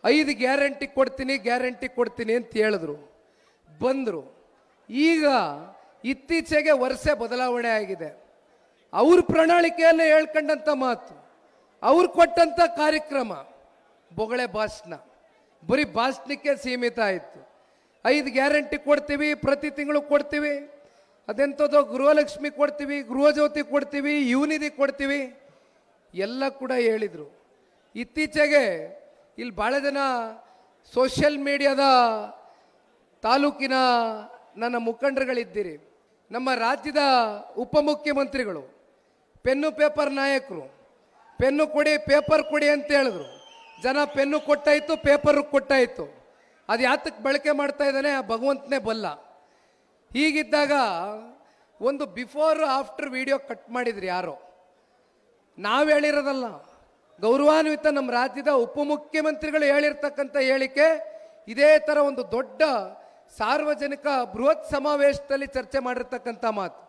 5 guarantee ಕೊಡ್ತೀನಿ ಅಂತ ಹೇಳಿದ್ರು, ಬಂದರು. ಈಗ ಇತ್ತೀಚೆಗೆ ವರ್ಷ ಬದಲಾವಣೆ ಆಗಿದೆ. ಅವ್ರ ಪ್ರಣಾಳಿಕೆಯಲ್ಲೇ ಹೇಳ್ಕೊಂಡಂಥ ಮಾತು, ಅವ್ರು ಕೊಟ್ಟಂಥ ಕಾರ್ಯಕ್ರಮ ಬೊಗಳೆ ಭಾಷಣ, ಬರೀ ಭಾಷಣಕ್ಕೆ ಸೀಮಿತ ಆಯಿತು. 5 ಗ್ಯಾರಂಟಿ ಕೊಡ್ತೀವಿ, ಪ್ರತಿ ತಿಂಗಳು ಕೊಡ್ತೀವಿ, ಅದೆಂಥದ್ದು ಗೃಹಲಕ್ಷ್ಮಿ ಕೊಡ್ತೀವಿ, ಗೃಹಜ್ಯೋತಿ ಕೊಡ್ತೀವಿ, ಯುವನಿಧಿ ಕೊಡ್ತೀವಿ ಎಲ್ಲ ಕೂಡ ಹೇಳಿದರು. ಇತ್ತೀಚೆಗೆ ಇಲ್ಲಿ ಭಾಳ ಜನ ಸೋಷಿಯಲ್ ಮೀಡಿಯಾದ ತಾಲೂಕಿನ ನನ್ನ ಮುಖಂಡರುಗಳಿದ್ದೀರಿ. ನಮ್ಮ ರಾಜ್ಯದ ಉಪಮುಖ್ಯಮಂತ್ರಿಗಳು ಪೆನ್ನು ಪೇಪರ್ ನಾಯಕರು, ಪೆನ್ನು ಕೊಡಿ ಪೇಪರ್ ಕೊಡಿ ಅಂತ ಹೇಳಿದ್ರು. ಜನ ಪೆನ್ನು ಕೊಟ್ಟಾಯಿತು, ಪೇಪರು ಕೊಟ್ಟಾಯಿತು. ಅದು ಯಾತಕ್ಕೆ ಬಳಕೆ ಮಾಡ್ತಾ ಇದ್ದಾನೆ ಆ ಭಗವಂತನೇ ಬಲ್ಲ. ಹೀಗಿದ್ದಾಗ ಒಂದು ಬಿಫೋರ್ ಆಫ್ಟರ್ ವಿಡಿಯೋ ಕಟ್ ಮಾಡಿದ್ರಿ ಯಾರೋ, ನಾವು ಹೇಳಿರೋದಲ್ಲ, ಗೌರವಾನ್ವಿತ ನಮ್ಮ ರಾಜ್ಯದ ಉಪಮುಖ್ಯಮಂತ್ರಿಗಳು ಹೇಳಿರ್ತಕ್ಕಂಥ ಹೇಳಿಕೆ. ಇದೇ ಥರ ಒಂದು ದೊಡ್ಡ ಸಾರ್ವಜನಿಕ ಬೃಹತ್ ಸಮಾವೇಶದಲ್ಲಿ ಚರ್ಚೆ ಮಾಡಿರ್ತಕ್ಕಂಥ ಮಾತು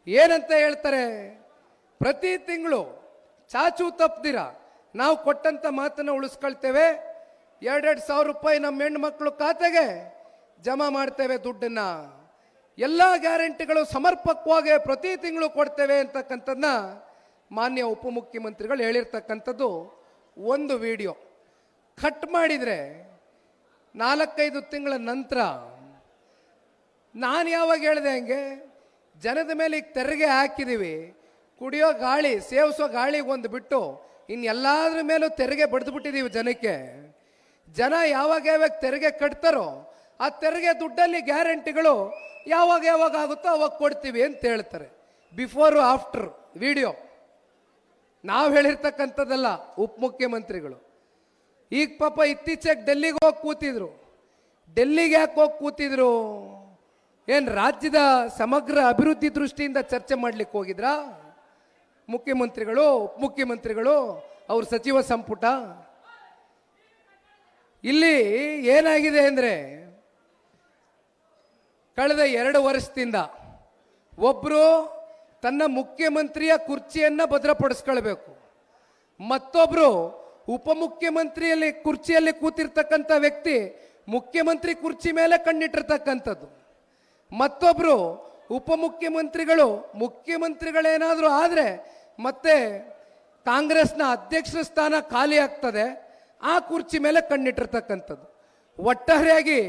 ಏನಂತ ಹೇಳ್ತಾರೆ, ಪ್ರತಿ ತಿಂಗಳು ಚಾಚು ತಪ್ಪದಿರ ನಾವು ಕೊಟ್ಟಂಥ ಮಾತನ್ನು ಉಳಿಸ್ಕೊಳ್ತೇವೆ, 2,000 ರೂಪಾಯಿ ನಮ್ಮ ಹೆಣ್ಮಕ್ಳು ಖಾತೆಗೆ ಜಮಾ ಮಾಡ್ತೇವೆ, ದುಡ್ಡನ್ನು ಎಲ್ಲ ಗ್ಯಾರಂಟಿಗಳು ಸಮರ್ಪಕವಾಗಿ ಪ್ರತಿ ತಿಂಗಳು ಕೊಡ್ತೇವೆ ಅಂತಕ್ಕಂಥದ್ದನ್ನ ಮಾನ್ಯ ಉಪಮುಖ್ಯಮಂತ್ರಿಗಳು ಹೇಳಿರ್ತಕ್ಕಂಥದ್ದು ಒಂದು ವಿಡಿಯೋ. ಕಟ್ ಮಾಡಿದರೆ 4-5 ತಿಂಗಳ ನಂತರ ನಾನು ಯಾವಾಗ ಹೇಳಿದೆ ಹಂಗೆ, ಜನದ ಮೇಲೆ ಈಗ ತೆರಿಗೆ ಹಾಕಿದ್ದೀವಿ, ಕುಡಿಯೋ ಗಾಳಿ ಸೇವಿಸೋ ಗಾಳಿಗೆ ಒಂದು ಬಿಟ್ಟು ಇನ್ನೆಲ್ಲದ್ರ ಮೇಲೂ ತೆರಿಗೆ ಬಡ್ದುಬಿಟ್ಟಿದ್ದೀವಿ ಜನಕ್ಕೆ. ಜನ ಯಾವಾಗ ತೆರಿಗೆ ಕಟ್ತಾರೋ ಆ ತೆರಿಗೆ ದುಡ್ಡಲ್ಲಿ ಗ್ಯಾರಂಟಿಗಳು ಯಾವಾಗ ಆಗುತ್ತೋ ಅವಾಗ ಕೊಡ್ತೀವಿ ಅಂತ ಹೇಳ್ತಾರೆ. ಬಿಫೋರು ಆಫ್ಟರ್ ವಿಡಿಯೋ ನಾವು ಹೇಳಿರ್ತಕ್ಕಂಥದ್ದಲ್ಲ, ಉಪಮುಖ್ಯಮಂತ್ರಿಗಳು. ಈಗ ಪಾಪ ಇತ್ತೀಚೆಗೆ ಡೆಲ್ಲಿಗೆ ಹೋಗಿ ಕೂತಿದ್ರು. ಡೆಲ್ಲಿಗೆ ಯಾಕೆ ಹೋಗಿ ಕೂತಿದ್ರು? ಏನು ರಾಜ್ಯದ ಸಮಗ್ರ ಅಭಿವೃದ್ಧಿ ದೃಷ್ಟಿಯಿಂದ ಚರ್ಚೆ ಮಾಡ್ಲಿಕ್ಕೆ ಹೋಗಿದ್ರಾ ಮುಖ್ಯಮಂತ್ರಿಗಳು, ಉಪಮುಖ್ಯಮಂತ್ರಿಗಳು, ಅವ್ರ ಸಚಿವ ಸಂಪುಟ? ಇಲ್ಲಿ ಏನಾಗಿದೆ ಅಂದರೆ, ಕಳೆದ 2 ವರ್ಷದಿಂದ ಒಬ್ಬರು ತನ್ನ ಮುಖ್ಯಮಂತ್ರಿಯ ಕುರ್ಚಿಯನ್ನು ಭದ್ರಪಡಿಸ್ಕೊಳ್ಬೇಕು, ಮತ್ತೊಬ್ಬರು ಉಪಮುಖ್ಯಮಂತ್ರಿಯಲ್ಲಿ ಕುರ್ಚಿಯಲ್ಲಿ ಕೂತಿರ್ತಕ್ಕಂಥ ವ್ಯಕ್ತಿ ಮುಖ್ಯಮಂತ್ರಿ ಕುರ್ಚಿ ಮೇಲೆ ಕಣ್ಣಿಟ್ಟಿರ್ತಕ್ಕಂಥದ್ದು, ಮತ್ತೊಬ್ಬರು ಉಪಮುಖ್ಯಮಂತ್ರಿಗಳು ಮುಖ್ಯಮಂತ್ರಿಗಳೇನಾದರೂ ಆದರೆ ಮತ್ತೆ ಕಾಂಗ್ರೆಸ್ನ ಅಧ್ಯಕ್ಷರ ಸ್ಥಾನ ಖಾಲಿ ಆಗ್ತದೆ, ಆ ಕುರ್ಚಿ ಮೇಲೆ ಕಣ್ಣಿಟ್ಟಿರ್ತಕ್ಕಂಥದ್ದು. ಒಟ್ಟಾರೆಯಾಗಿ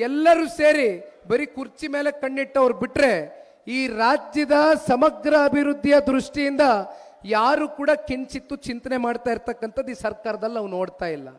ಎಲ್ಲರೂ ಸೇರಿ ಬರೀ ಕುರ್ಚಿ ಮೇಲೆ ಕಣ್ಣಿಟ್ಟವ್ರು ಬಿಟ್ರೆ ಈ ರಾಜ್ಯದ ಸಮಗ್ರ ಅಭಿವೃದ್ಧಿಯ ದೃಷ್ಟಿಯಿಂದ ಯಾರು ಕೂಡ ಕಿಂಚಿತ್ತು ಚಿಂತನೆ ಮಾಡ್ತಾ ಇರ್ತಕ್ಕಂಥದ್ದು ಈ ಸರ್ಕಾರದಲ್ಲಿ ನಾವು ನೋಡ್ತಾ ಇಲ್ಲ.